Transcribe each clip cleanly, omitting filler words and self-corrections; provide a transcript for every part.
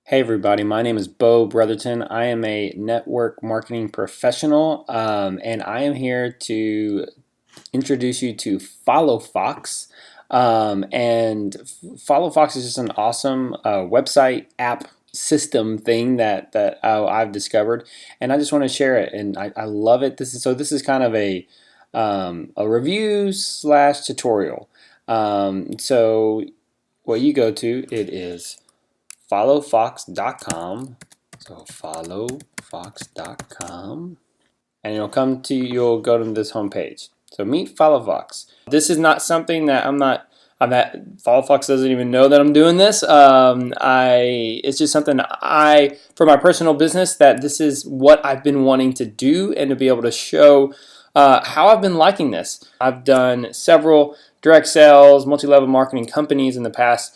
Hey everybody, my name is Bo Brotherton. I am a network marketing professional, and I am here to introduce you to Follow Fox. And Follow Fox is just an awesome website app system thing that I've discovered, and I just want to share it. And I love it. This is kind of a review slash tutorial. So what you go to, it is followfox.com. So followfox.com, and you'll go to this homepage. So meet FollowFox. This is not something that FollowFox doesn't even know that I'm doing this. It's just something for my personal business, that this is what I've been wanting to do and to be able to show how I've been liking this. I've done several direct sales, multi-level marketing companies in the past.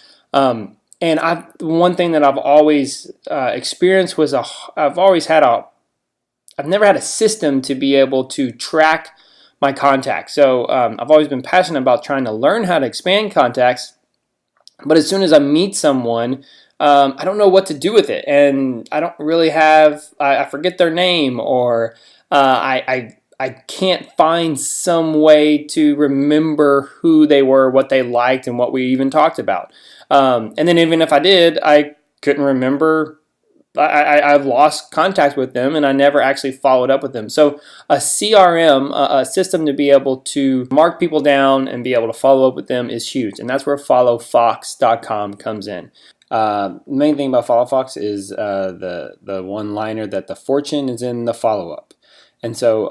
And one thing that I've always experienced was I've never had a system to be able to track my contacts. So I've always been passionate about trying to learn how to expand contacts. But as soon as I meet someone, I don't know what to do with it, and I don't really I forget their name, or I can't find some way to remember who they were, what they liked, and what we even talked about. And then even if I did, I couldn't remember. I've lost contact with them, and I never actually followed up with them. So a CRM, a system to be able to mark people down and be able to follow up with them, is huge. And that's where followfox.com comes in. The main thing about FollowFox is the one-liner that the fortune is in the follow-up. And so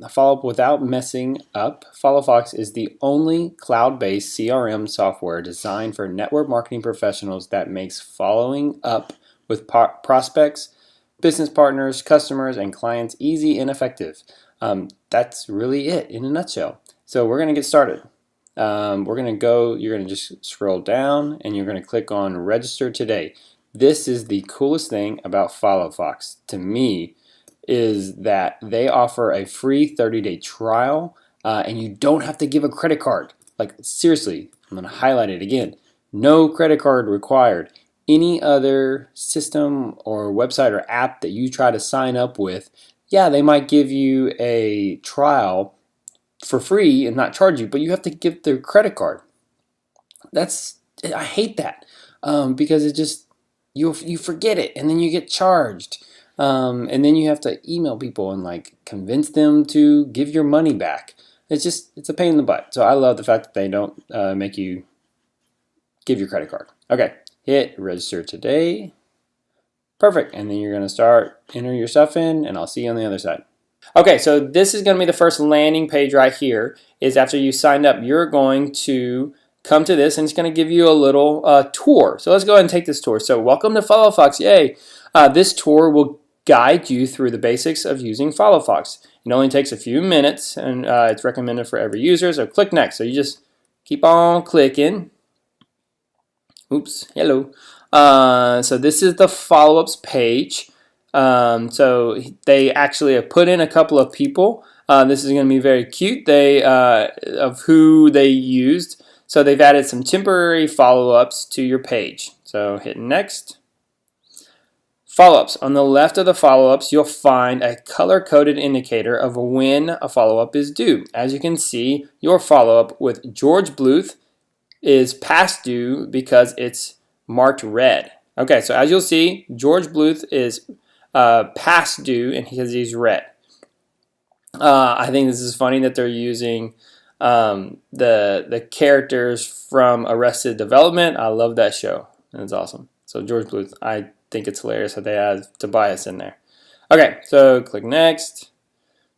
follow up without messing up. FollowFox is the only cloud-based CRM software designed for network marketing professionals that makes following up with prospects, business partners, customers, and clients easy and effective. That's really it in a nutshell. So we're going to get started. You're going to just scroll down, and you're going to click on Register Today. This is the coolest thing about FollowFox to me, is that they offer a free 30-day trial, and you don't have to give a credit card. Like, seriously, I'm going to highlight it again. No credit card required. Any other system or website or app that you try to sign up with, yeah, they might give you a trial for free and not charge you, but you have to give their credit card. I hate that, because it just, you forget it, and then you get charged. And then you have to email people and convince them to give your money back. It's a pain in the butt. So I love the fact that they don't make you give your credit card. Okay, hit register today. Perfect. And then you're going to enter your stuff in, and I'll see you on the other side. Okay, so this is going to be the first landing page right here. Is after you signed up, you're going to come to this, and it's going to give you a little tour. So let's go ahead and take this tour. So welcome to FollowFox. Yay! This tour will guide you through the basics of using FollowFox. It only takes a few minutes, and it's recommended for every user. So click next. So you just keep on clicking. Oops, hello. So this is the follow-ups page. So they actually have put in a couple of people. This is going to be very cute. Of who they used. So they've added some temporary follow-ups to your page. So hit next. Follow-ups. On the left of the follow-ups, you'll find a color-coded indicator of when a follow-up is due. As you can see, your follow-up with George Bluth is past due because it's marked red. Okay, so as you'll see, George Bluth is past due, and because he's red. I think this is funny that they're using the characters from Arrested Development. I love that show, and it's awesome. So George Bluth, I think it's hilarious that they add Tobias in there. Okay, so click next.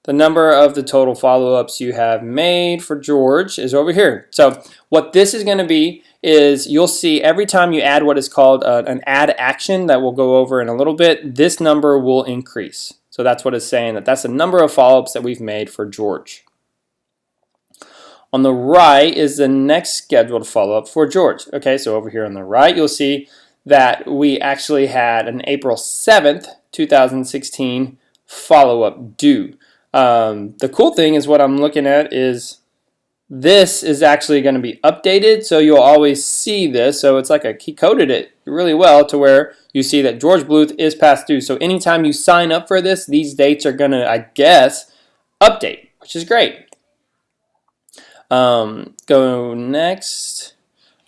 The number of the total follow-ups you have made for George is over here. So what this is going to be is, you'll see every time you add what is called an add action that we'll go over in a little bit, this number will increase. So that's what it's saying, that's the number of follow-ups that we've made for George. On the right is the next scheduled follow-up for George. Okay, so over here on the right, you'll see that we actually had an April 7th, 2016 follow-up due. The cool thing is, what I'm looking at is this is actually going to be updated, so you'll always see this. So it's like he coded it really well to where you see that George Bluth is past due. So anytime you sign up for this, these dates are going to, I guess, update, which is great. Go next.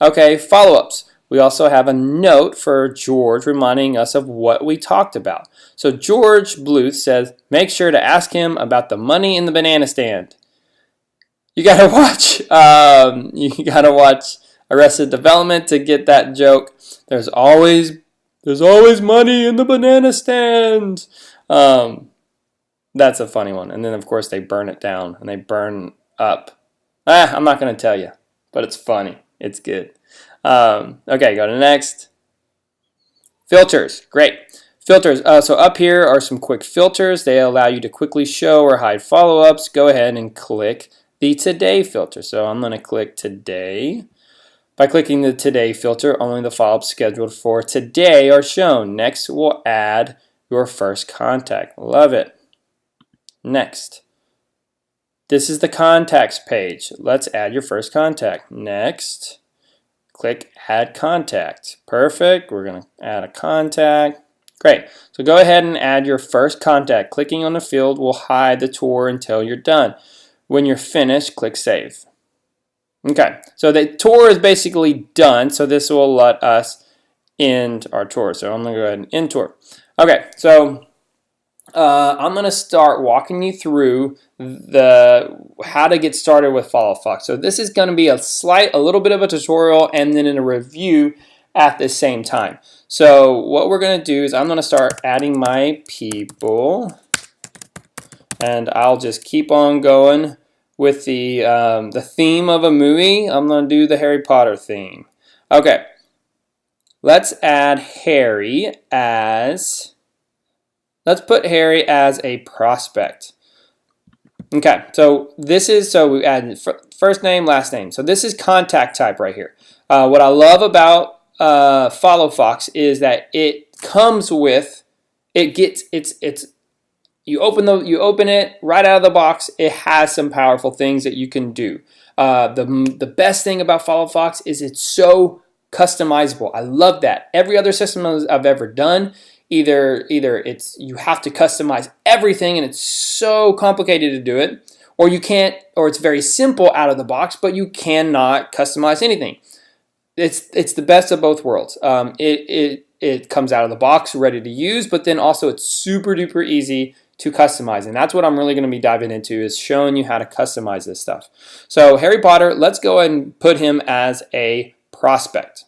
Okay, follow-ups. We also have a note for George reminding us of what we talked about. So George Bluth says, make sure to ask him about the money in the banana stand. You gotta watch. You gotta watch Arrested Development to get that joke. There's always money in the banana stand. That's a funny one. And then of course they burn it down and they burn up. I'm not gonna tell you, but it's funny. It's good. Okay, go to next. Filters, great. Filters, so up here are some quick filters. They allow you to quickly show or hide follow-ups. Go ahead and click the Today filter. So I'm going to click Today. By clicking the Today filter, only the follow-ups scheduled for today are shown. Next, we'll add your first contact. Love it. Next. This is the contacts page. Let's add your first contact. Next. Click Add Contact. Perfect. We're going to add a contact. Great. So go ahead and add your first contact. Clicking on the field will hide the tour until you're done. When you're finished, click Save. Okay. So the tour is basically done. So this will let us end our tour. So I'm going to go ahead and end tour. Okay. So I'm going to start walking you through how to get started with Follow Fox. So this is going to be a little bit of a tutorial and then a review at the same time. So what we're going to do is I'm going to start adding my people, and I'll just keep on going with the theme of a movie. I'm going to do the Harry Potter theme. Okay, let's add Harry as. Let's put Harry as a prospect. Okay, so we add first name, last name. So this is contact type right here. What I love about Follow Fox is that it comes with, you open it right out of the box. It has some powerful things that you can do. The best thing about Follow Fox is it's so customizable. I love that. Every other system I've ever done, either you have to customize everything and it's so complicated to do it, or you can't, or it's very simple out of the box, but you cannot customize anything. It's the best of both worlds. It comes out of the box ready to use, but then also it's super duper easy to customize, and that's what I'm really going to be diving into, is showing you how to customize this stuff. So Harry Potter, let's go ahead and put him as a prospect.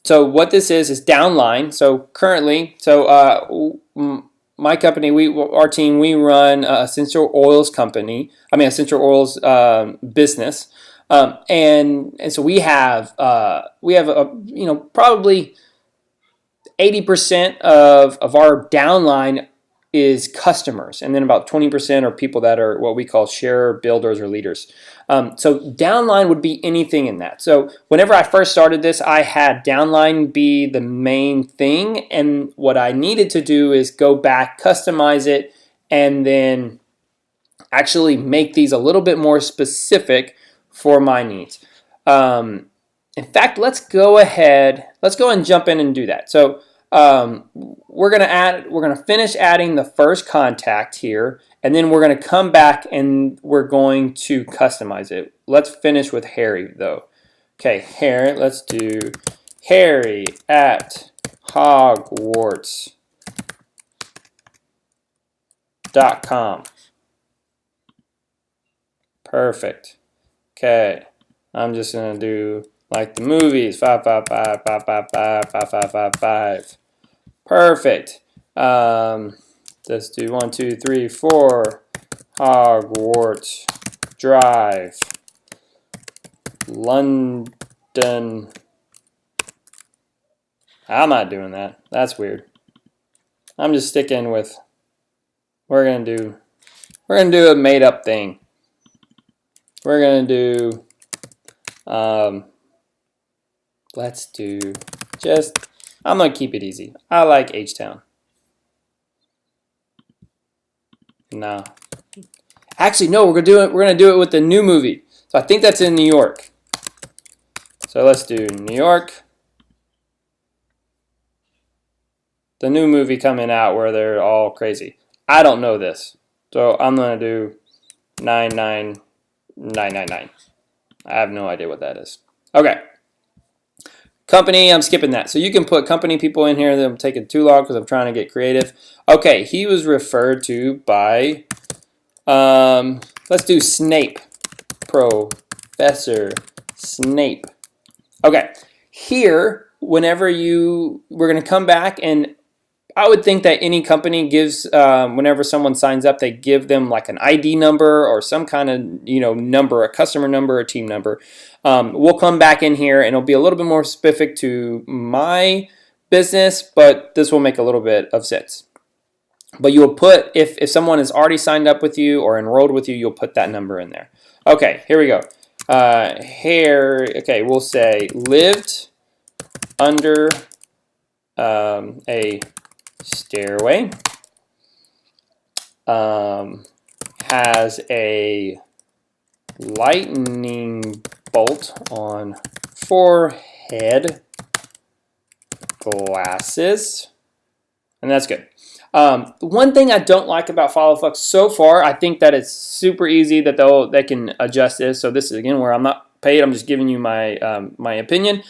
So what this is downline. So currently, my company, our team, we run Essential Oils company. Essential Oils business, and so we have probably 80% of our downline is customers, and then about 20% are people that are what we call share builders or leaders. So downline would be anything in that. So whenever I first started this, I had downline be the main thing, and what I needed to do is go back, customize it, and then actually make these a little bit more specific for my needs. In fact, let's go and jump in and do that. So we're gonna finish adding the first contact here, and then we're gonna come back and we're going to customize it. Let's finish with Harry though. Okay, Harry. Let's do Harry at Hogwarts.com. Perfect. Okay, I'm just gonna do like the movies, 555 555 5555. Perfect. Let's do 1 2 3 4 Hogwarts Drive, London. I'm not doing that. That's weird. I'm just sticking with. We're gonna do a made up thing. We're gonna do. Let's do just. I'm gonna keep it easy. I like H-Town. No. Actually, no, we're gonna do it with the new movie. So I think that's in New York. So let's do New York. The new movie coming out where they're all crazy. I don't know this, so I'm gonna do 99999. I have no idea what that is. Okay. Company, I'm skipping that. So you can put company people in here. I'm taking too long because I'm trying to get creative. Okay, he was referred to by, let's do Snape. Professor Snape. Okay, here, whenever we're going to come back, and I would think that any company gives, whenever someone signs up, they give them like an ID number or some kind of, number, a customer number, a team number. We'll come back in here and it'll be a little bit more specific to my business, but this will make a little bit of sense. But you'll put, if someone has already signed up with you or enrolled with you, you'll put that number in there. Okay, here we go. Okay, we'll say lived under a stairway, has a lightning bolt on forehead, glasses, and that's good. One thing I don't like about Follow Flux so far, I think that it's super easy that they can adjust this. So this is again where I'm not paid. I'm just giving you my my opinion.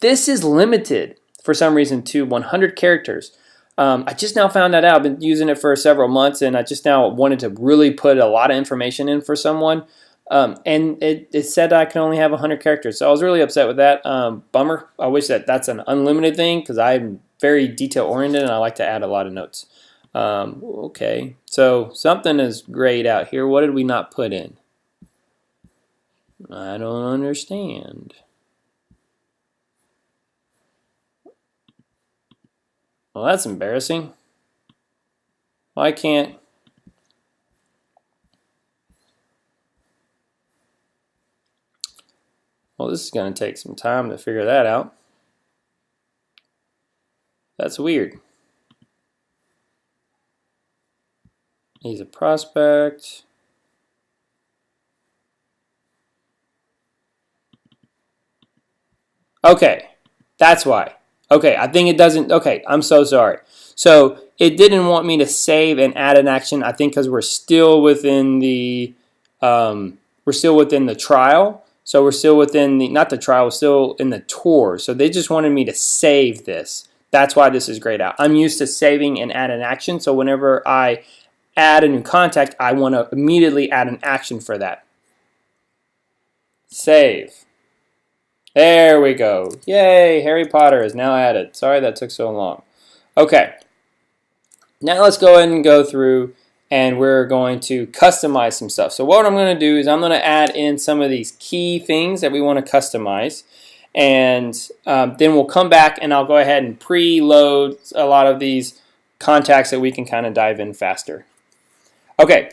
This is limited for some reason to 100 characters. I just now found that out. I've been using it for several months, and I just now wanted to really put a lot of information in for someone. And it said I can only have 100 characters. So I was really upset with that. Bummer. I wish that's an unlimited thing because I'm very detail-oriented, and I like to add a lot of notes. Okay, so something is grayed out here. What did we not put in? I don't understand. Well, that's embarrassing. Why can't... Well, this is going to take some time to figure that out. That's weird. He's a prospect. Okay, that's why. Okay, I think it doesn't. Okay, I'm so sorry. So it didn't want me to save and add an action. I think because we're still within the trial. So we're still within the, not the trial, we're still in the tour. So they just wanted me to save this. That's why this is grayed out. I'm used to saving and add an action. So whenever I add a new contact, I want to immediately add an action for that. Save. There we go. Yay, Harry Potter is now added. Sorry that took so long. Okay. Now let's go ahead and go through and we're going to customize some stuff. So what I'm going to do is I'm going to add in some of these key things that we want to customize. And then we'll come back and I'll go ahead and preload a lot of these contacts that we can kind of dive in faster. Okay,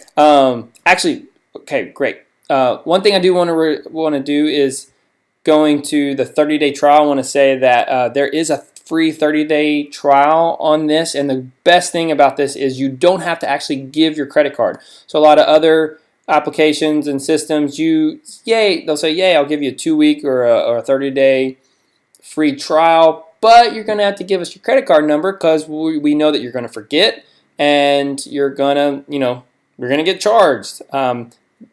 actually, okay, great. One thing I do want to do is going to the 30-day trial. I want to say that there is a free 30-day trial on this, and the best thing about this is you don't have to actually give your credit card. So a lot of other applications and systems, they'll say, yay, I'll give you a 2-week or a 30-day free trial, but you're going to have to give us your credit card number because we know that you're going to forget and you're going to, you're going to get charged. I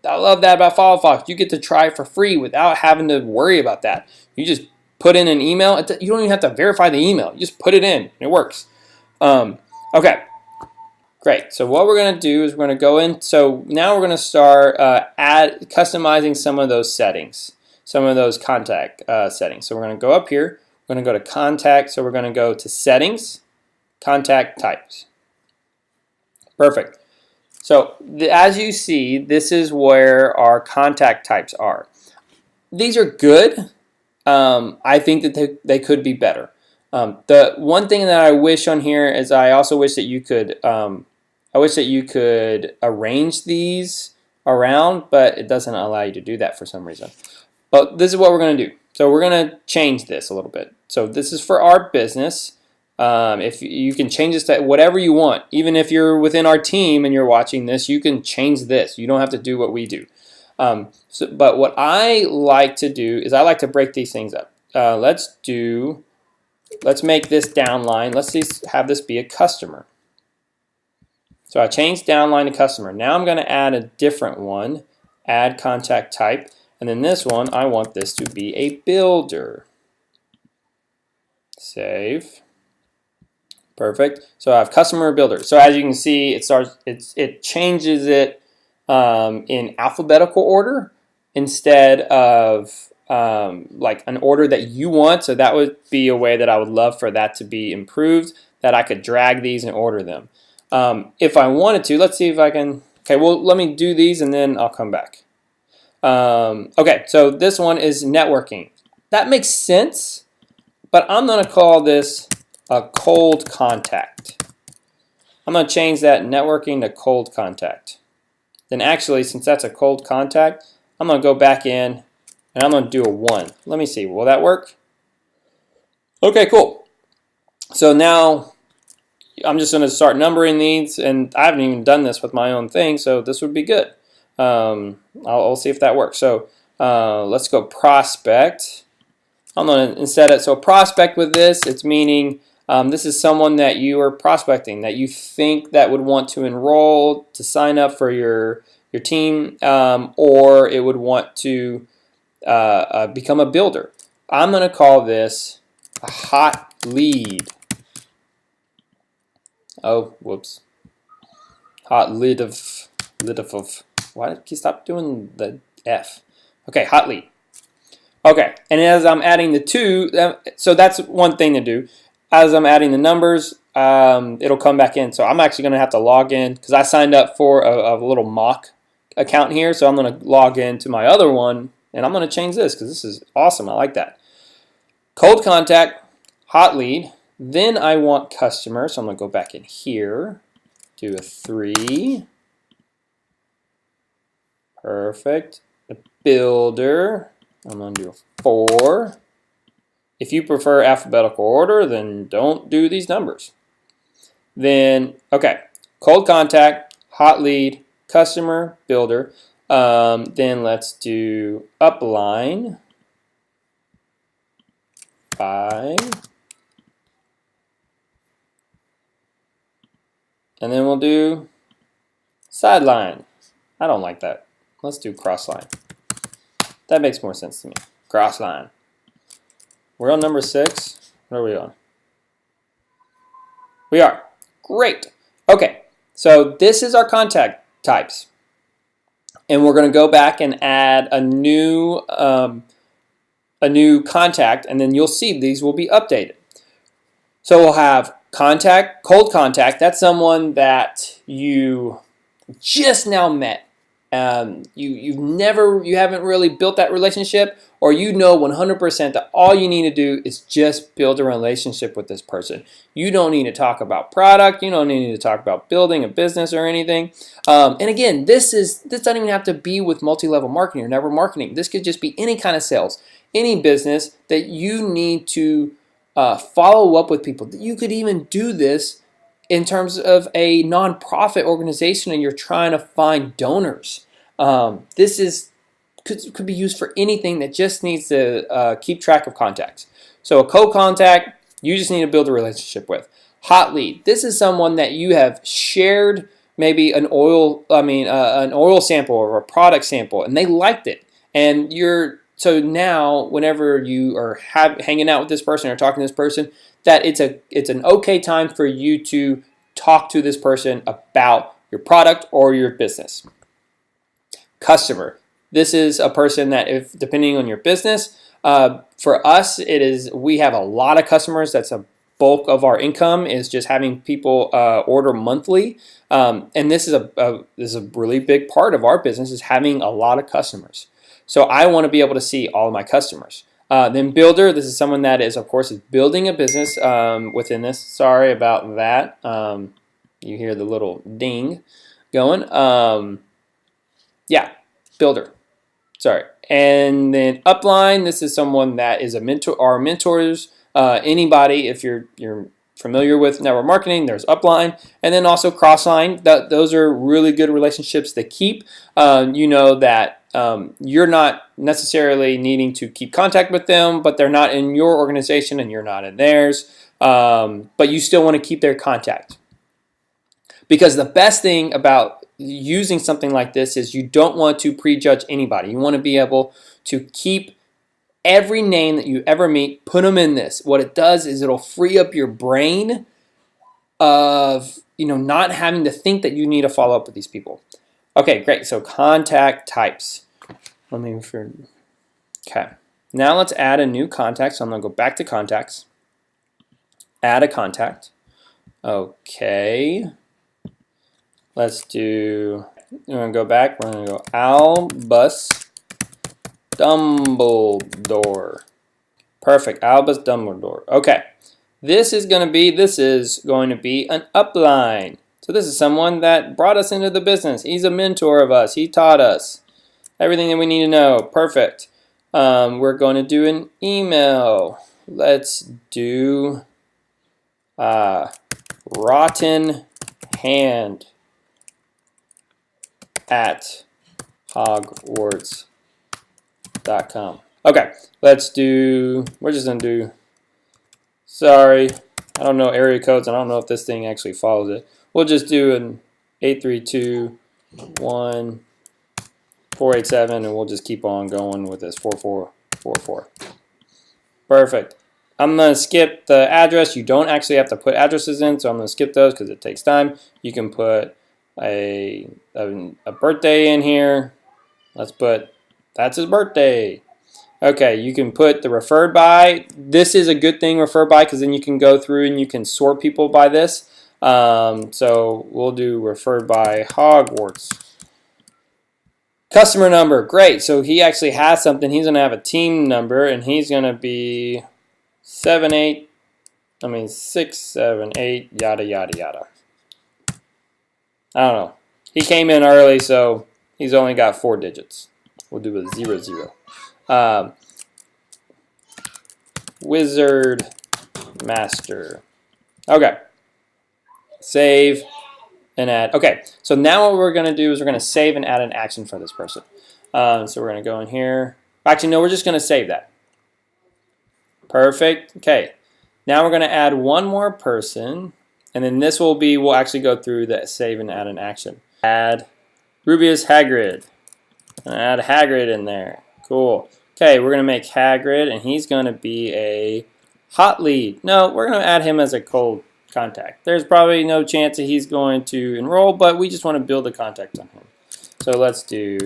love that about Follow Fox. You get to try it for free without having to worry about that. You just put in an email. You don't even have to verify the email. You just put it in. It works. Okay. Great. So what we're going to do is we're going to go in. So now we're going to start customizing some of those settings, some of those contact settings. So we're going to go up here. We're going to go to contact. So we're going to go to settings, contact types. Perfect. So as you see, this is where our contact types are. These are good. I think that they could be better. The one thing that I wish on here is I also wish that you could arrange these around, but it doesn't allow you to do that for some reason. But this is what we're going to do. So we're going to change this a little bit. So this is for our business. If you can change this to whatever you want, even if you're within our team and you're watching this, you can change this. You don't have to do what we do. But what I like to do is I like to break these things up. Let's make this downline. Let's have this be a customer. So I changed downline to customer. Now I'm going to add a different one, add contact type, and then this one I want this to be a builder. Save. Perfect. So I have customer builder. So as you can see, it changes it in alphabetical order instead of like an order that you want. So that would be a way that I would love for that to be improved, that I could drag these and order them. If I wanted to, let's see if I can. Okay, well, let me do these and then I'll come back. Okay, so this one is networking. That makes sense, but I'm going to call this a cold contact. I'm going to change that networking to cold contact. Then actually, since that's a cold contact, I'm going to go back in and I'm going to do a 1. Let me see, will that work? Okay, cool. So now I'm just going to start numbering these, and I haven't even done this with my own thing, so this would be good. I'll see if that works. So let's go prospect. I'm going to instead of, so prospect with this, it's meaning this is someone that you are prospecting, that you think that would want to enroll, to sign up for your team, or it would want to become a builder. I'm going to call this a hot lead. Oh, whoops. Hot lead of. Why did you stop doing the F? Okay, hot lead. Okay, and as I'm adding the 2, so that's one thing to do. As I'm adding the numbers, it'll come back in. So I'm actually going to have to log in because I signed up for a little mock account here. So I'm going to log into my other one, and I'm going to change this because this is awesome. I like that. Cold contact, hot lead. Then I want customer, so I'm going to go back in here, do a 3. Perfect. A builder, I'm going to do a 4. If you prefer alphabetical order, then don't do these numbers. Then, okay, cold contact, hot lead, customer, builder. Then let's do upline, 5. And then we'll do sideline. I don't like that. Let's do crossline. That makes more sense to me. Crossline. We're on number 6. What are we on? We are. Great. Okay, so this is our contact types. And we're going to go back and add a new contact, and then you'll see these will be updated. So we'll have contact, cold contact. That's someone that you just now met. You haven't really built that relationship, or you know 100% that all you need to do is just build a relationship with this person. You don't need to talk about product. You don't need to talk about building a business or anything. And again, this doesn't even have to be with multi-level marketing or network marketing. This could just be any kind of sales, any business that you need to follow up with people. You could even do this in terms of a nonprofit organization and you're trying to find donors. This could be used for anything that just needs to keep track of contacts. So a cold contact, you just need to build a relationship with. Hot lead, this is someone that you have shared maybe an oil sample or a product sample, and they liked it. And so now whenever you are hanging out with this person or talking to this person, that it's an okay time for you to talk to this person about your product or your business. Customer. This is a person that, if depending on your business, for us, we have a lot of customers. That's a bulk of our income, is just having people order monthly. And this is a really big part of our business, is having a lot of customers. So I want to be able to see all of my customers. Then builder, this is someone that is, of course, is building a business within this. Sorry about that. You hear the little ding going. Yeah, builder. Sorry. And then upline, this is someone that is a mentor. Our mentors, anybody, if you're familiar with network marketing, there's upline, and then also crossline. Those are really good relationships to keep. You know that you're not necessarily needing to keep contact with them, but they're not in your organization and you're not in theirs. But you still want to keep their contact. Because the best thing about using something like this is you don't want to prejudge anybody. You want to be able to keep every name that you ever meet, put them in this. What it does is it'll free up your brain of not having to think that you need to follow up with these people. Okay, great. So contact types. Okay. Now let's add a new contact. So I'm going to go back to contacts. Add a contact. Okay. We're going to go back. We're going to go Albus Dumbledore. Perfect. Albus Dumbledore. Okay. This is going to be an upline. So this is someone that brought us into the business. He's a mentor of us. He taught us everything that we need to know. Perfect. We're going to do an email. Let's do rotten hand at Hogwarts.com. Okay, we're just going to do, sorry, I don't know area codes. I don't know if this thing actually follows it. We'll just do an 832.1.487, and we'll just keep on going with this 4444. Perfect. I'm going to skip the address. You don't actually have to put addresses in, so I'm going to skip those because it takes time. You can put a birthday in here. Let's put, that's his birthday. Okay, you can put the referred by. This is a good thing, referred by, because then you can go through and you can sort people by this. So we'll do referred by Hogwarts. Customer number, great. So he actually has something. He's going to have a team number, and he's going to be 678, yada, yada, yada. I don't know. He came in early, so he's only got 4 digits. We'll do a 00. Wizard Master. Okay. Save and add. Okay, so now what we're going to do is we're going to save and add an action for this person. So we're going to go in here. Actually, no, we're just going to save that. Perfect. Okay. Now we're going to add one more person. And then this we'll actually go through the save and add an action. Add Rubius Hagrid. Add Hagrid in there. Cool. Okay, we're going to make Hagrid, and he's going to be a hot lead. No, we're going to add him as a cold contact. There's probably no chance that he's going to enroll, but we just want to build a contact on him. So let's do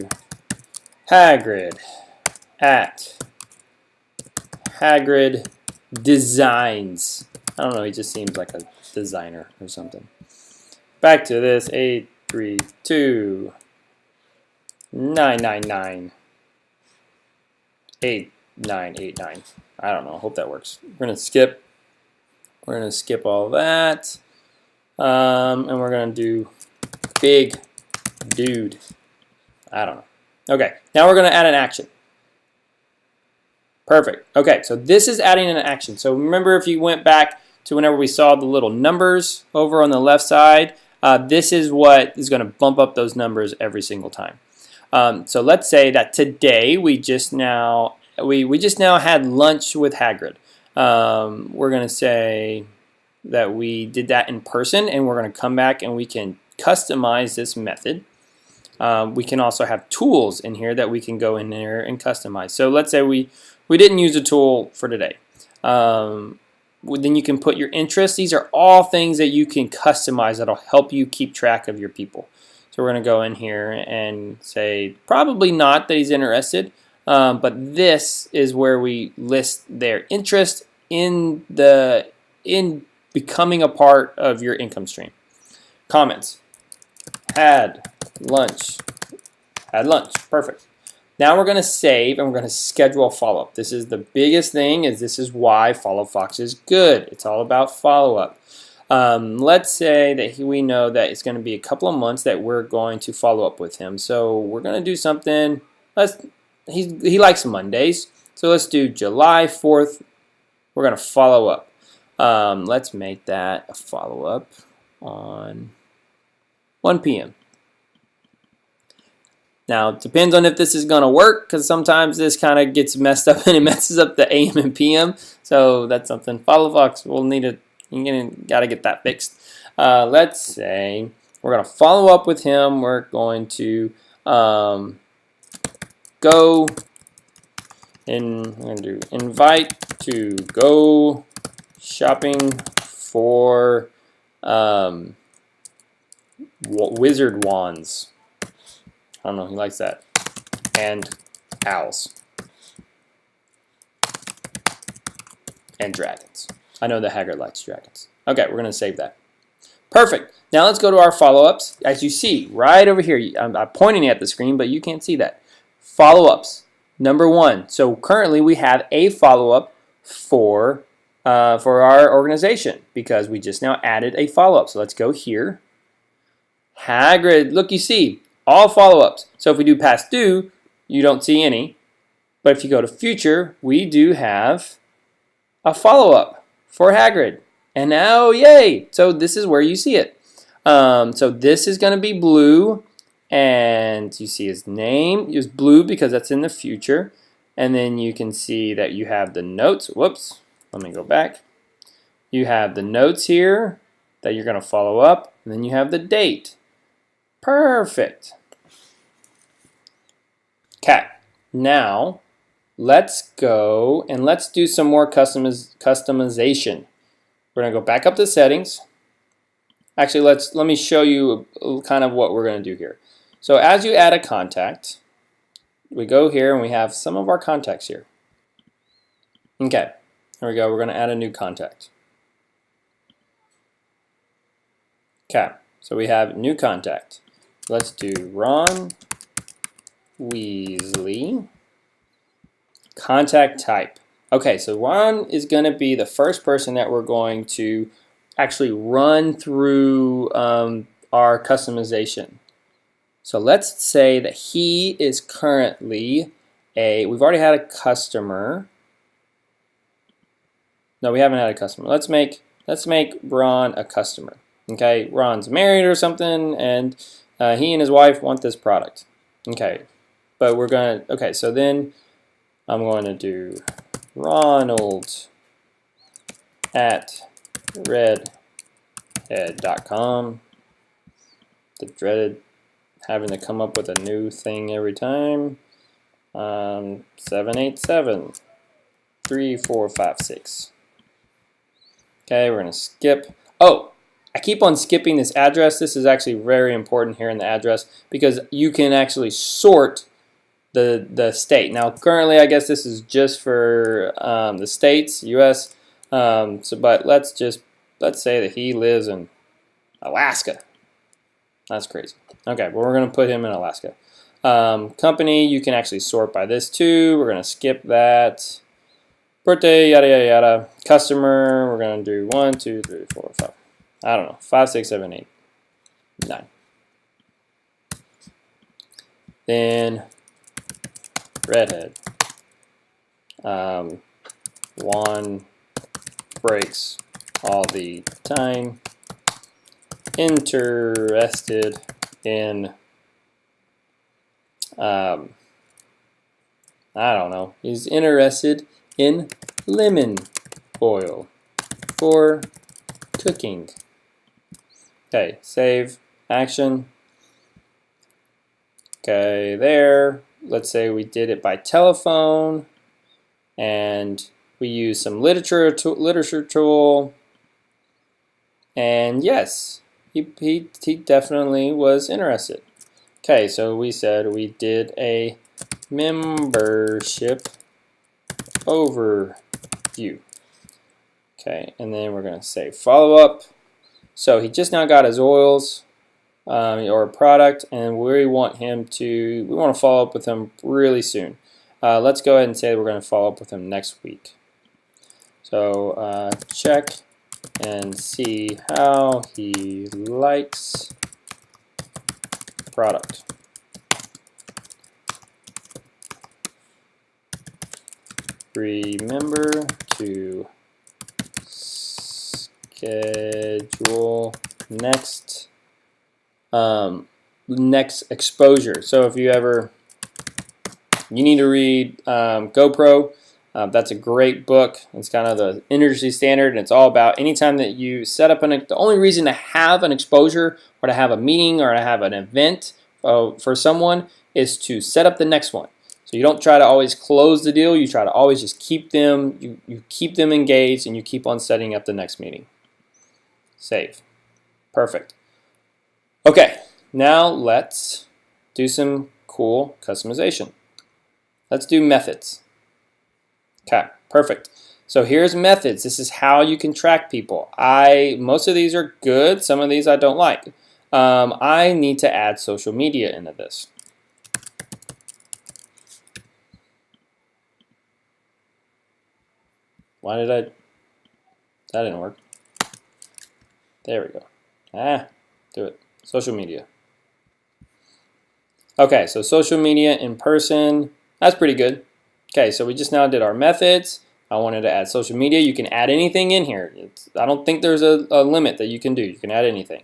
Hagrid at Hagrid Designs. I don't know, he just seems like a designer or something. Back to this 832.999. 8989. I don't know. I hope that works. We're gonna skip all that, and we're gonna do big dude. I don't know. Okay, now we're gonna add an action. Perfect. Okay, so this is adding an action. So remember, if you went back to whenever we saw the little numbers over on the left side, this is what is going to bump up those numbers every single time. So let's say that today we just now had lunch with Hagrid. We're going to say that we did that in person, and we're going to come back and we can customize this method. We can also have tools in here that we can go in there and customize. So let's say we didn't use a tool for today. Then you can put your interests. These are all things that you can customize that'll help you keep track of your people. So we're going to go in here and say probably not that he's interested, but this is where we list their interest in becoming a part of your income stream. Comments. Had lunch. Perfect. Now we're going to save and we're going to schedule a follow-up. This is the biggest thing, this is why Follow Fox is good. It's all about follow-up. Let's say that we know that it's going to be a couple of months that we're going to follow up with him. So we're going to do something. He likes Mondays. So let's do July 4th. We're going to follow up. Let's make that a follow-up on 1 p.m. Now, it depends on if this is going to work, because sometimes this kind of gets messed up and it messes up the AM and PM. So that's something FollowFox will need to, got to get that fixed. Let's say we're going to follow up with him. We're going to go and we're going to do invite to go shopping for wizard wands. I don't know, he likes that. And owls. And dragons. I know the Haggard likes dragons. Okay, we're going to save that. Perfect. Now let's go to our follow-ups. As you see, right over here, I'm pointing at the screen, but you can't see that. Follow-ups. Number 1. So currently we have a follow-up for our organization because we just now added a follow-up. So let's go here. Hagrid, look, you see, all follow-ups. So if we do past due, you don't see any. But if you go to future, we do have a follow-up for Hagrid. And now, yay! So this is where you see it. So this is going to be blue. And you see his name is blue because that's in the future. And then you can see that you have the notes. Whoops. Let me go back. You have the notes here that you're going to follow up. And then you have the date. Perfect. Okay, now let's go and let's do some more customization. We're going to go back up to settings. Actually, let me show you kind of what we're going to do here. So as you add a contact, we go here and we have some of our contacts here. Okay, here we go. We're going to add a new contact. Okay, so we have new contact. Let's do Ron Weasley. Contact type. Okay, so Ron is going to be the first person that we're going to actually run through our customization. So let's say that he is currently we've already had a customer. No, we haven't had a customer. Let's make Ron a customer. Okay, Ron's married or something, and he and his wife want this product. Okay, but we're going to, okay, so then I'm going to do Ronald at redhead.com. The dreaded having to come up with a new thing every time. 787-3456. Okay, we're going to skip. Oh! I keep on skipping this address. This is actually very important here in the address because you can actually sort the state. Now, currently, I guess this is just for the states, U.S. But let's say that he lives in Alaska. That's crazy. Okay, well, we're going to put him in Alaska. Company, you can actually sort by this too. We're going to skip that. Birthday, yada, yada, yada. Customer, we're going to do 1, 2, 3, 4, 5. I don't know, 5, 6, 7, 8, 9. Then redhead. One breaks all the time. Interested in I don't know. He's interested in lemon oil for cooking. Okay, save, action. Okay, there. Let's say we did it by telephone, and we use some literature tool. And yes, he definitely was interested. Okay, so we said we did a membership overview. Okay, and then we're going to say follow up. So he just now got his oils or product, and we want to follow up with him really soon. Let's go ahead and say that we're going to follow up with him next week. So check and see how he likes product. Remember to schedule next next exposure. So if you need to read GoPro, that's a great book. It's kind of the industry standard, and it's all about anytime that you set up the only reason to have an exposure or to have a meeting or to have an event for someone is to set up the next one. So you don't try to always close the deal. You try to always just keep them, you keep them engaged, and you keep on setting up the next meeting. Save. Perfect. Okay, now let's do some cool customization. Let's do methods. Okay, perfect. So here's methods. This is how you can track people. Most of these are good. Some of these I don't like. I need to add social media into this. That didn't work. There we go. Do it. Social media. Okay, so social media in person. That's pretty good. Okay, so we just now did our methods. I wanted to add social media. You can add anything in here. I don't think there's a limit that you can do. You can add anything.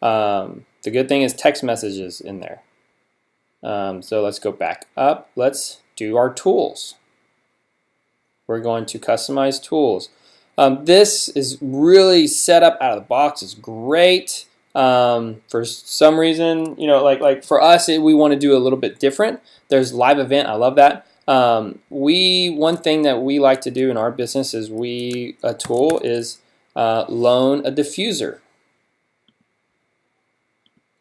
The good thing is text messages in there. So let's go back up. Let's do our tools. We're going to customize tools. This is really set up out of the box. It's great. For some reason, like for us, we want to do a little bit different. There's live event. I love that. One thing that we like to do in our business is a tool is loan a diffuser.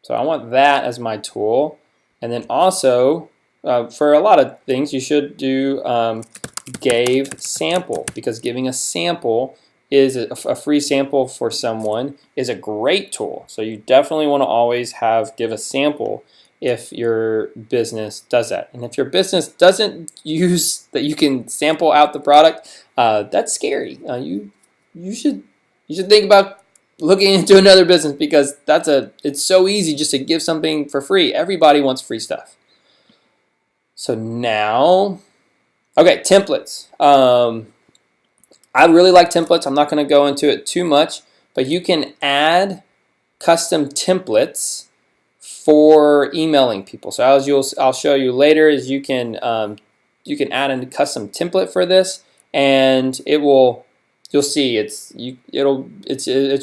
So I want that as my tool. And then also, for a lot of things, you should do gave sample, because giving a sample is a free sample for someone is a great tool. So you definitely want to always give a sample if your business does that. And if your business doesn't use that you can sample out the product, that's scary. You should think about looking into another business, because it's so easy just to give something for free. Everybody wants free stuff. So now, okay, templates. I really like templates. I'm not going to go into it too much, but you can add custom templates for emailing people. So I'll show you later is you can add a custom template for this, and you'll see it's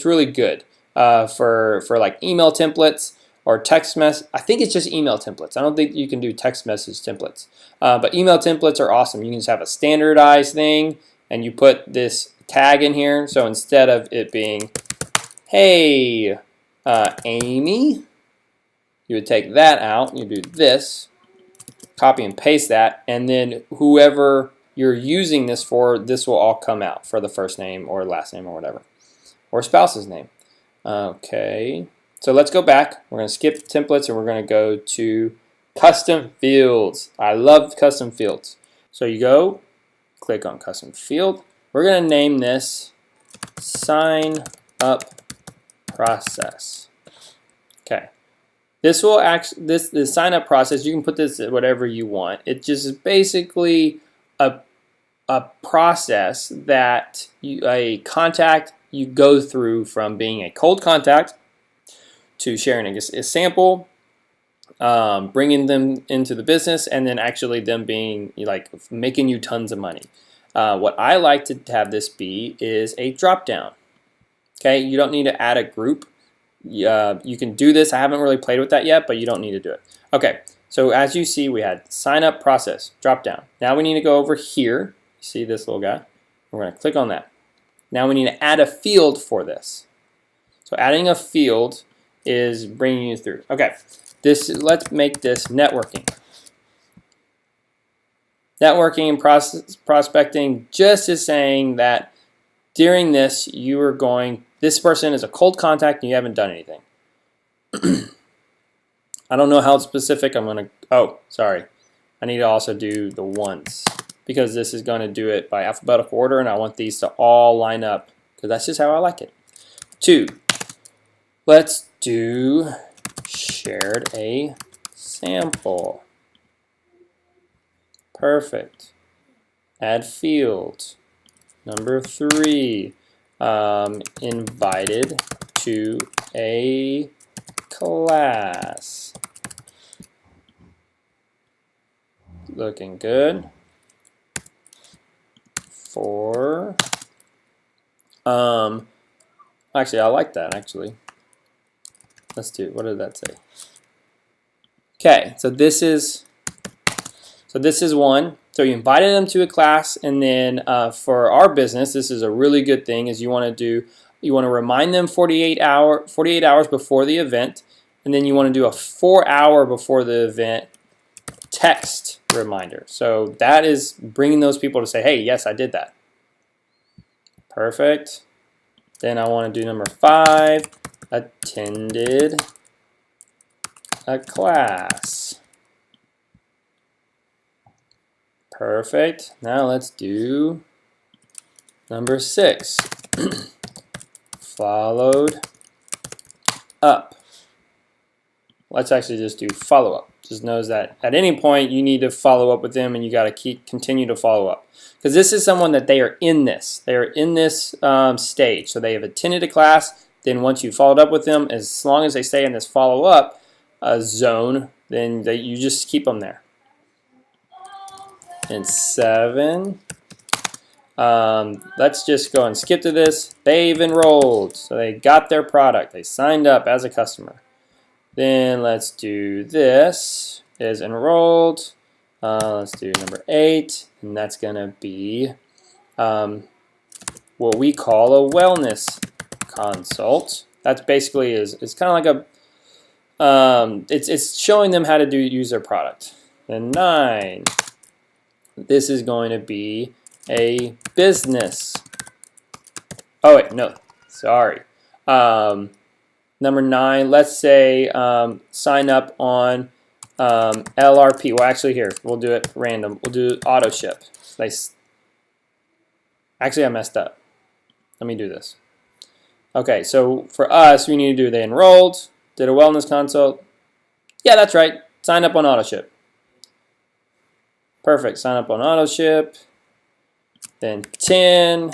really good for like email templates or text message. I think it's just email templates. I don't think you can do text message templates, but email templates are awesome. You can just have a standardized thing, and you put this tag in here. So instead of it being, hey, Amy, you would take that out, you do this, copy and paste that, and then whoever you're using this for, this will all come out for the first name or last name or whatever, or spouse's name. Okay, so let's go back. We're going to skip templates and we're going to go to custom fields. I love custom fields. So you go, click on custom field. We're going to name this sign up process. Okay. This the sign up process, you can put this at whatever you want. It just is basically a process that a contact you go through from being a cold contact to sharing a sample, bringing them into the business, and then actually them being like making you tons of money. What I like to have this be is a drop down. Okay, you don't need to add a group. You can do this. I haven't really played with that yet, but you don't need to do it. Okay, so as you see, we had sign up process, drop down. Now we need to go over here. See this little guy? We're going to click on that. Now we need to add a field for this. So adding a field is bringing you through. Okay, let's make this networking. Networking and prospecting just is saying that during this, this person is a cold contact and you haven't done anything. I don't know how specific I'm going to, oh, sorry. I need to also do the ones, because this is going to do it by alphabetical order, and I want these to all line up, because that's just how I like it. 2, let's do shared a sample. Perfect. Add field. Number 3, invited to a class. Looking good. 4. Actually, I like that, actually. Let's do, what did that say? Okay, so this is one. So you invited them to a class, and then for our business, this is a really good thing. Is you want to remind them 48 hours before the event, and then you want to do a 4-hour before the event text reminder. So that is bringing those people to say, hey, yes, I did that. Perfect. Then I want to do number 5, attended a class. Perfect. Now let's do number 6. Followed up. Let's actually just do follow up. Just knows that at any point you need to follow up with them, and you got to continue to follow up, because this is someone that they are in this. They are in this stage. So they have attended a class. Then once you followed up with them, as long as they stay in this follow up zone, then you just keep them there. And 7. Let's just go and skip to this. They've enrolled. So they got their product. They signed up as a customer. Then let's do this, is enrolled. Let's do number 8, and that's going to be what we call a wellness consult. That's basically it's kind of like a, it's showing them how to use their product. Then 9, this is going to be a business. Oh wait, no, sorry. Number 9, let's say sign up on LRP. Well, actually, here, we'll do it random. We'll do auto ship. Actually, I messed up. Let me do this. Okay, so for us, we need to do they enrolled, did a wellness consult. Yeah, that's right. Sign up on auto ship. Perfect. Sign up on auto ship. Then 10.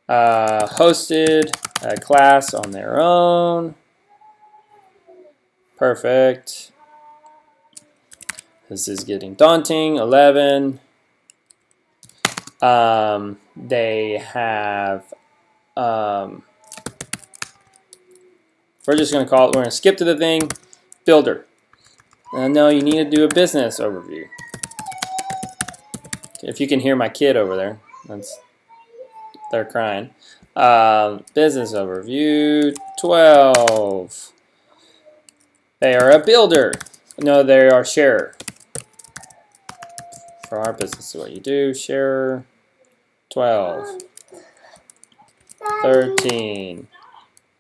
Hosted a class on their own. Perfect. This is getting daunting. 11. They have, we're just going to call it, we're going to skip to the thing, builder. No, you need to do a business overview. If you can hear my kid over there, they're crying. Business overview, 12. They are a builder. No, they are sharer. For our business is what you do. Sharer, 12. 13.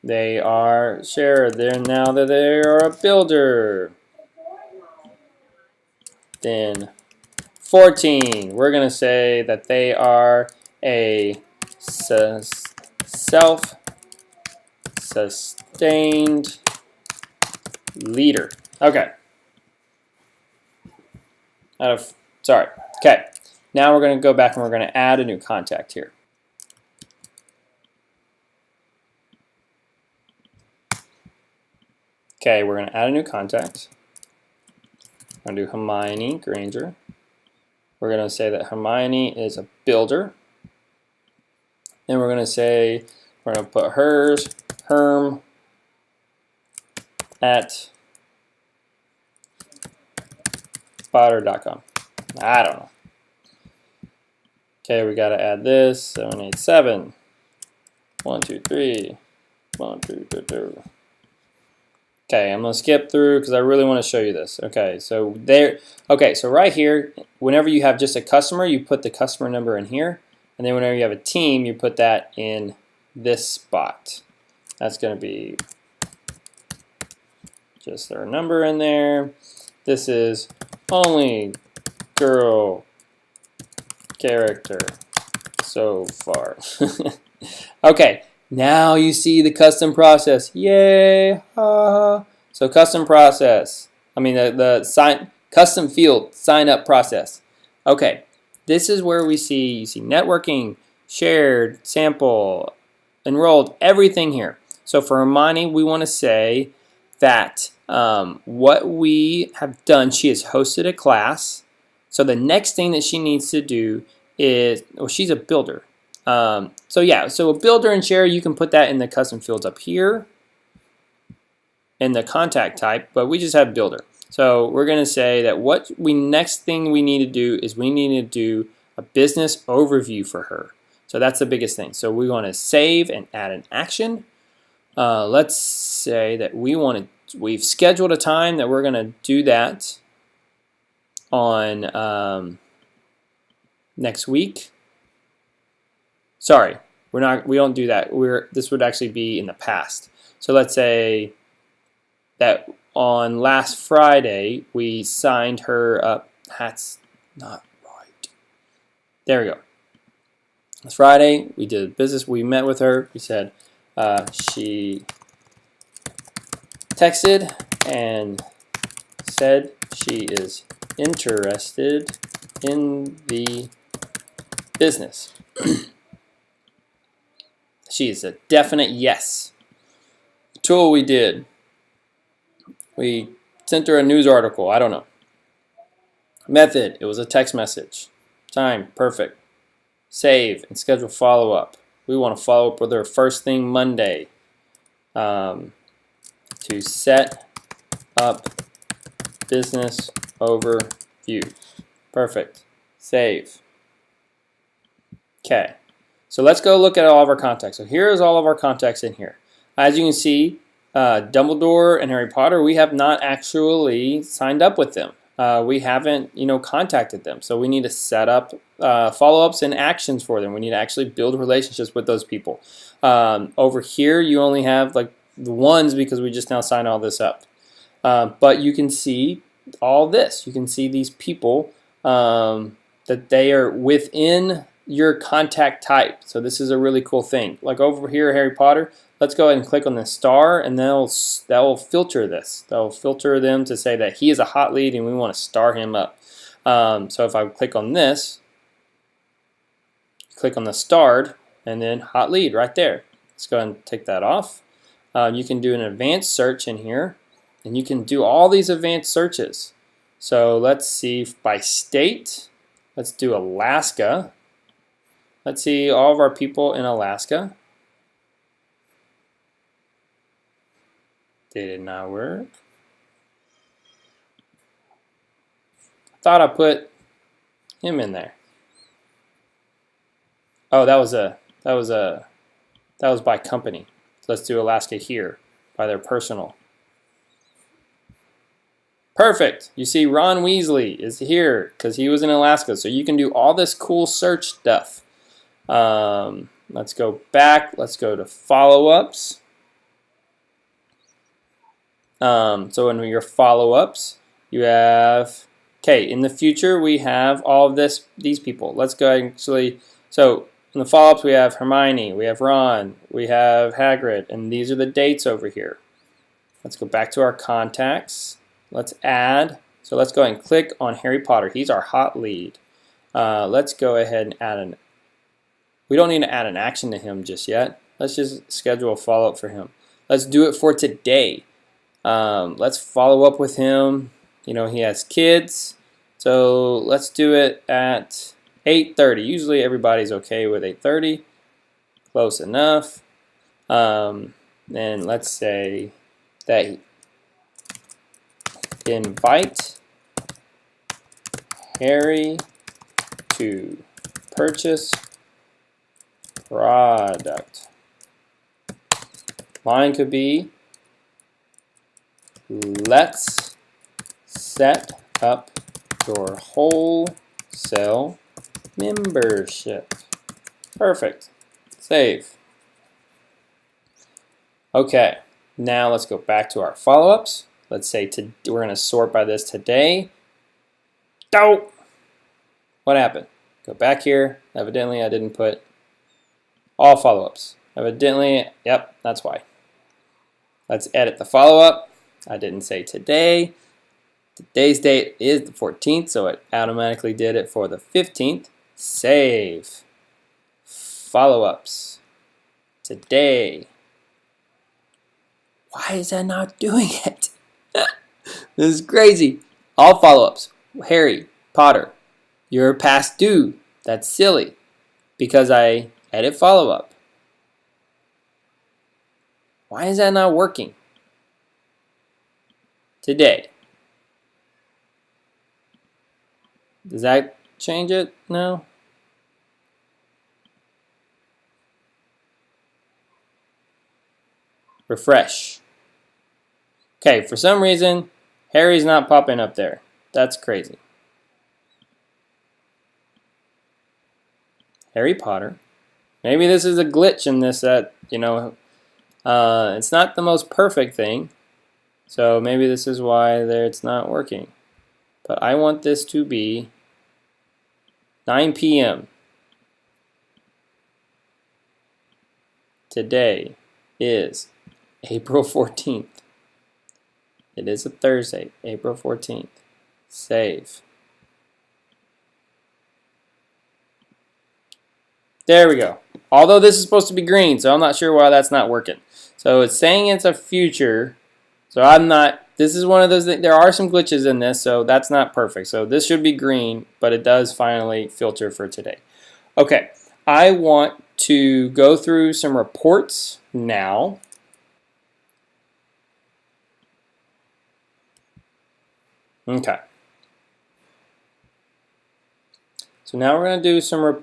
They are sharer. Now that they are a builder. Then 14. We're going to say that they are a self-sustained leader. Okay. Sorry. Okay. Now we're going to go back and we're going to add a new contact here. Okay, we're going to add a new contact. I'm going to do Hermione Granger. We're going to say that Hermione is a builder. Then we're going to say, we're going to put hers, Herm, at spotter.com. I don't know. Okay, we got to add this, 787. 1, 2, 3. 1, 2, 3, 2. Okay, I'm going to skip through because I really want to show you this. Okay, so so right here, whenever you have just a customer, you put the customer number in here. And then whenever you have a team, you put that in this spot. That's going to be just their number in there. This is only girl character so far. Okay. Now you see the custom process. Yay! So custom process. I mean the custom field sign up process. Okay, this is where you see networking, shared, sample, enrolled, everything here. So for Hermione, we want to say that what we have done, she has hosted a class. So the next thing that she needs to do is, well, she's a builder. So yeah, so a builder and share, you can put that in the custom fields up here in the contact type, but we just have builder. So we're going to say that next thing we need to do is we need to do a business overview for her. So that's the biggest thing. So we want to save and add an action. Let's say that we've scheduled a time that we're going to do that on next week. Sorry, we don't do that. This would actually be in the past. So let's say that on last Friday we signed her up. That's not right. There we go. Last Friday we did business. We met with her. We said she texted and said she is interested in the business. She is a definite yes. Tool we did. We sent her a news article. I don't know. Method. It was a text message. Time. Perfect. Save and schedule follow-up. We want to follow up with her first thing Monday. To set up business overview. Perfect. Save. Okay. So let's go look at all of our contacts. So here's all of our contacts in here. As you can see, Dumbledore and Harry Potter, we have not actually signed up with them. We haven't, contacted them. So we need to set up follow-ups and actions for them. We need to actually build relationships with those people. Over here, you only have like the ones because we just now signed all this up. But you can see all this. You can see these people that they are within your contact type. So this is a really cool thing. Like over here, Harry Potter, let's go ahead and click on the star, and that will filter this. That will filter them to say that he is a hot lead and we want to star him up. So if I click on this, click on the starred, and then hot lead right there. Let's go ahead and take that off. You can do an advanced search in here, and you can do all these advanced searches. So let's see by state. Let's do Alaska. Let's see all of our people in Alaska. Did it not work? I thought I put him in there. Oh, that was by company. So let's do Alaska here by their personal. Perfect. You see Ron Weasley is here because he was in Alaska. So you can do all this cool search stuff. Let's go back. Let's go to follow-ups. So in your follow-ups, you have, okay, in the future we have all of these people. Let's go ahead and actually, so in the follow-ups we have Hermione, we have Ron, we have Hagrid, and these are the dates over here. Let's go back to our contacts. Let's add, so let's go ahead and click on Harry Potter. He's our hot lead. Let's go ahead and add we don't need to add an action to him just yet. Let's just schedule a follow-up for him. Let's do it for today. Let's follow up with him. He has kids. So let's do it at 8:30. Usually everybody's okay with 8:30. Close enough. And let's say that invite Harry to purchase product. Mine could be, let's set up your wholesale membership. Perfect. Save. Okay, now let's go back to our follow-ups. Let's say we're going to sort by this today. Oh! What happened? Go back here. Evidently, I didn't put all follow-ups. Evidently, yep, that's why. Let's edit the follow-up. I didn't say today. Today's date is the 14th, so it automatically did it for the 15th. Save. follow-ups today. Why is that not doing it? This is crazy. All follow-ups. Harry Potter, you're past due. That's silly because I edit follow-up. Why is that not working? Today. Does that change it? No. Refresh. Okay, for some reason, Harry's not popping up there. That's crazy. Harry Potter. Maybe this is a glitch in this that, it's not the most perfect thing. So maybe this is why it's not working. But I want this to be 9 p.m. Today is April 14th. It is a Thursday, April 14th. Save. There we go. Although this is supposed to be green, so I'm not sure why that's not working. So it's saying it's a future. So I'm not, this is one of those, there are some glitches in this, so that's not perfect. So this should be green, but it does finally filter for today. Okay, I want to go through some reports now. Okay. So now we're going to do some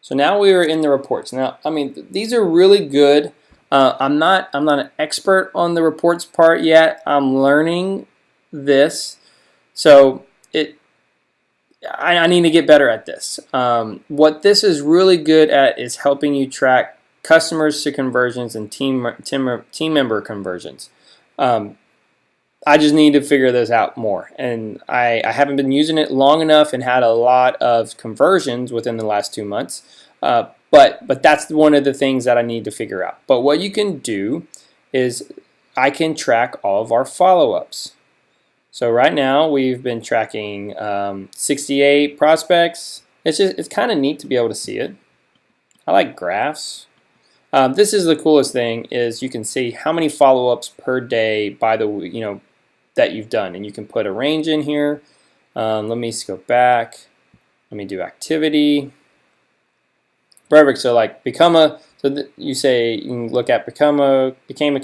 So now we are in the reports. Now, I mean, these are really good. I'm not an expert on the reports part yet. I'm learning this, so I need to get better at this. What this is really good at is helping you track customers to conversions and team member conversions. I just need to figure this out more, and I haven't been using it long enough and had a lot of conversions within the last 2 months. But that's one of the things that I need to figure out. But what you can do is I can track all of our follow-ups. So right now we've been tracking 68 prospects. It's kind of neat to be able to see it. I like graphs. This is the coolest thing is you can see how many follow-ups per day by the that you've done, and you can put a range in here. Let me go back. Let me do activity. Perfect. So like you say you can look at became a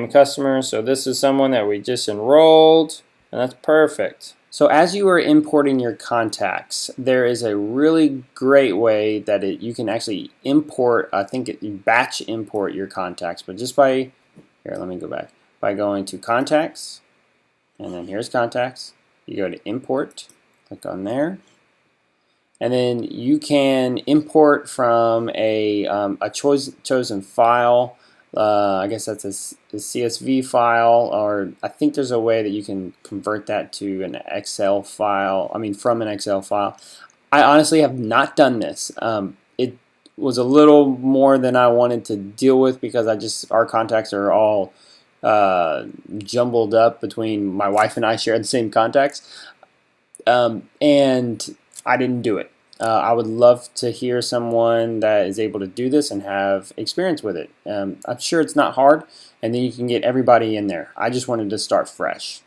customer. So this is someone that we just enrolled, and that's perfect. So as you are importing your contacts, there is a really great way that you can actually import. I think you batch import your contacts, but just by here. Let me go back by going to contacts, and then here's contacts. You go to import, click on there. And then you can import from a chosen file. I guess that's a CSV file, or I think there's a way that you can convert that to an Excel file. I mean, from an Excel file. I honestly have not done this. It was a little more than I wanted to deal with because our contacts are all jumbled up between my wife and I share the same contacts, and I didn't do it. I would love to hear someone that is able to do this and have experience with it. I'm sure it's not hard, and then you can get everybody in there. I just wanted to start fresh.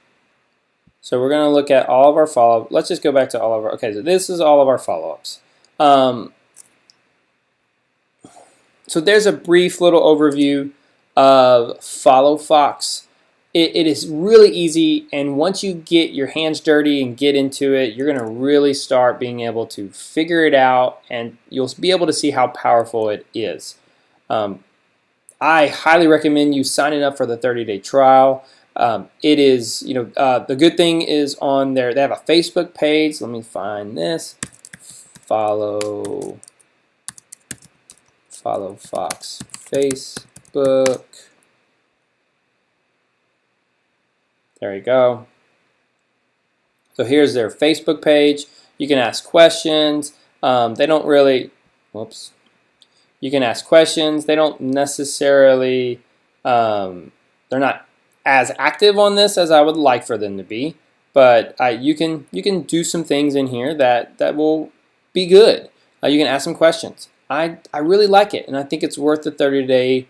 So we're going to look at all of our follow-up. Let's just go back to all of our, okay, so this is all of our follow-ups. So there's a brief little overview of FollowFox. It is really easy, and once you get your hands dirty and get into it, you're going to really start being able to figure it out, and you'll be able to see how powerful it is. I highly recommend you signing up for the 30-day trial. It is, the good thing is on there, they have a Facebook page. Let me find this. FollowFox Facebook. There you go. So here's their Facebook page. You can ask questions. They don't really, whoops. You can ask questions. They don't necessarily, they're not as active on this as I would like for them to be. But you can do some things in here that will be good. You can ask some questions. I really like it, and I think it's worth the 30-day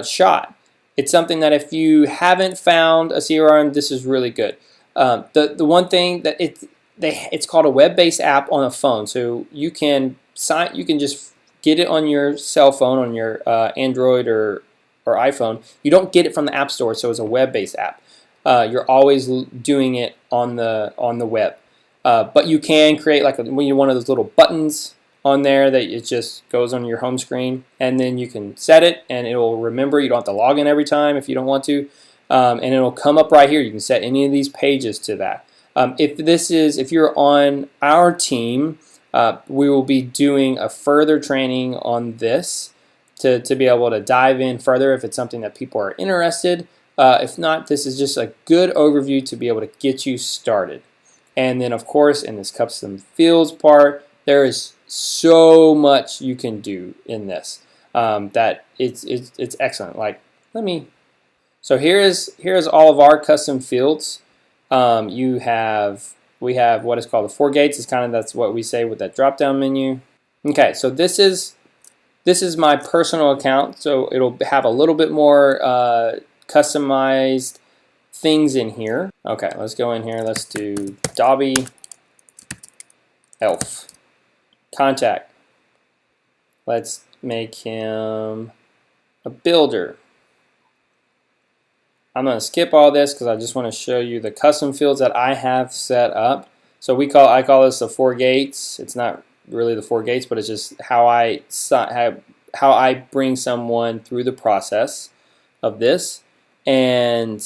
shot. It's something that if you haven't found a CRM, this is really good. The one thing that it's called a web-based app on a phone, so you can just get it on your cell phone, on your Android or iPhone. You don't get it from the App Store, so it's a web-based app. You're always doing it on the web, but you can create like one of those little buttons on there that it just goes on your home screen, and then you can set it and it will remember. You don't have to log in every time if you don't want to, and it'll come up right here. You can set any of these pages to that. If you're on our team, we will be doing a further training on this to be able to dive in further if it's something that people are interested. If not, this is just a good overview to be able to get you started. And then, of course, in this custom fields part, there is so much you can do in this that it's excellent. So here's all of our custom fields. We have what is called the 4 gates. It's that's what we say with that drop down menu. Okay, so this is my personal account, so it'll have a little bit more customized things in here. Okay, let's go in here. Let's do Dobby Elf. Contact. Let's make him a builder. I'm going to skip all this because I just want to show you the custom fields that I have set up. So I call this the 4 gates. It's not really the 4 gates, but it's just how I bring someone through the process of this. And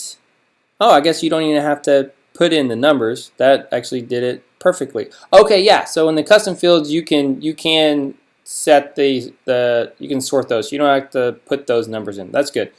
I guess you don't even have to put in the numbers. That actually did it perfectly. Okay, yeah. So in the custom fields, you can set you can sort those. You don't have to put those numbers in. That's good.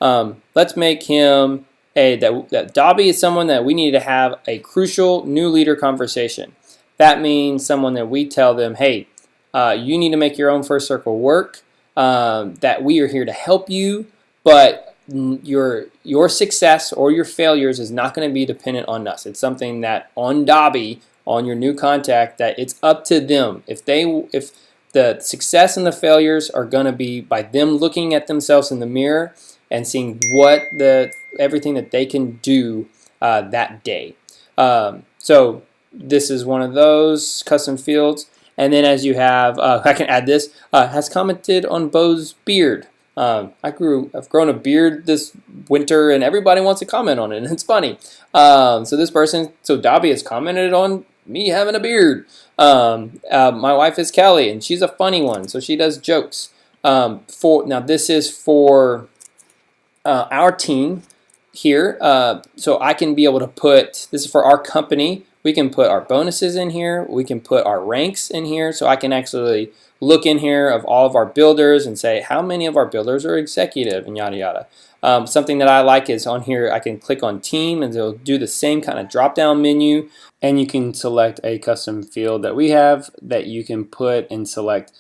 Let's make him that Dobby is someone that we need to have a crucial new leader conversation. That means someone that we tell them, hey, you need to make your own first circle work. That we are here to help you, but your success or your failures is not going to be dependent on us. It's something that on Dobby, on your new contact, that it's up to them. If the success and the failures are going to be by them looking at themselves in the mirror and seeing everything that they can do that day. So this is one of those custom fields. And then as you have, I can add this, has commented on Bo's beard. I've grown a beard this winter and everybody wants to comment on it, and it's funny. So Dobby has commented on me having a beard. My wife is Kelly, and she's a funny one, so she does jokes. Now this is for our team here, so I can be able to this is for our company. We can put our bonuses in here. We can put our ranks in here, so I can actually look in here of all of our builders and say how many of our builders are executive and yada yada. Something that I like is on here I can click on team and it'll do the same kind of drop down menu, and you can select a custom field that we have that you can put and select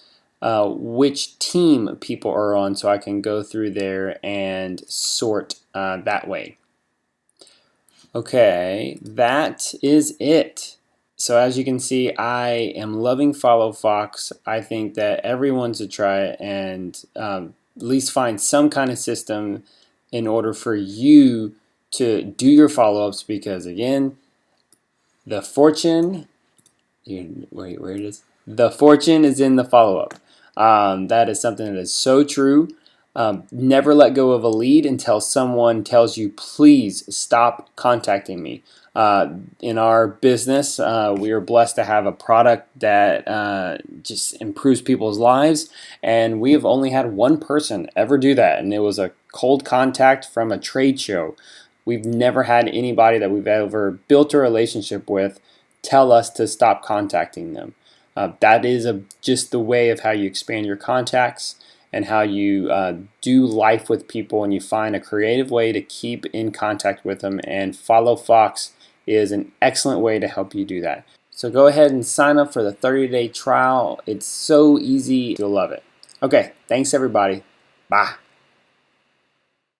which team people are on, so I can go through there and sort that way. Okay, that is it. So as you can see, I am loving Follow Fox. I think that everyone should try it and at least find some kind of system in order for you to do your follow-ups, because again, the fortune, where it is, the fortune is in the follow-up. That is something that is so true. Never let go of a lead until someone tells you, please stop contacting me. In our business, we are blessed to have a product that just improves people's lives, and we have only had one person ever do that, and it was a cold contact from a trade show. We've never had anybody that we've ever built a relationship with tell us to stop contacting them. That is just the way of how you expand your contacts and how you do life with people, and you find a creative way to keep in contact with them, and Follow Fox is an excellent way to help you do that. So go ahead and sign up for the 30-day trial. It's so easy. You'll love it. Okay, thanks everybody. Bye.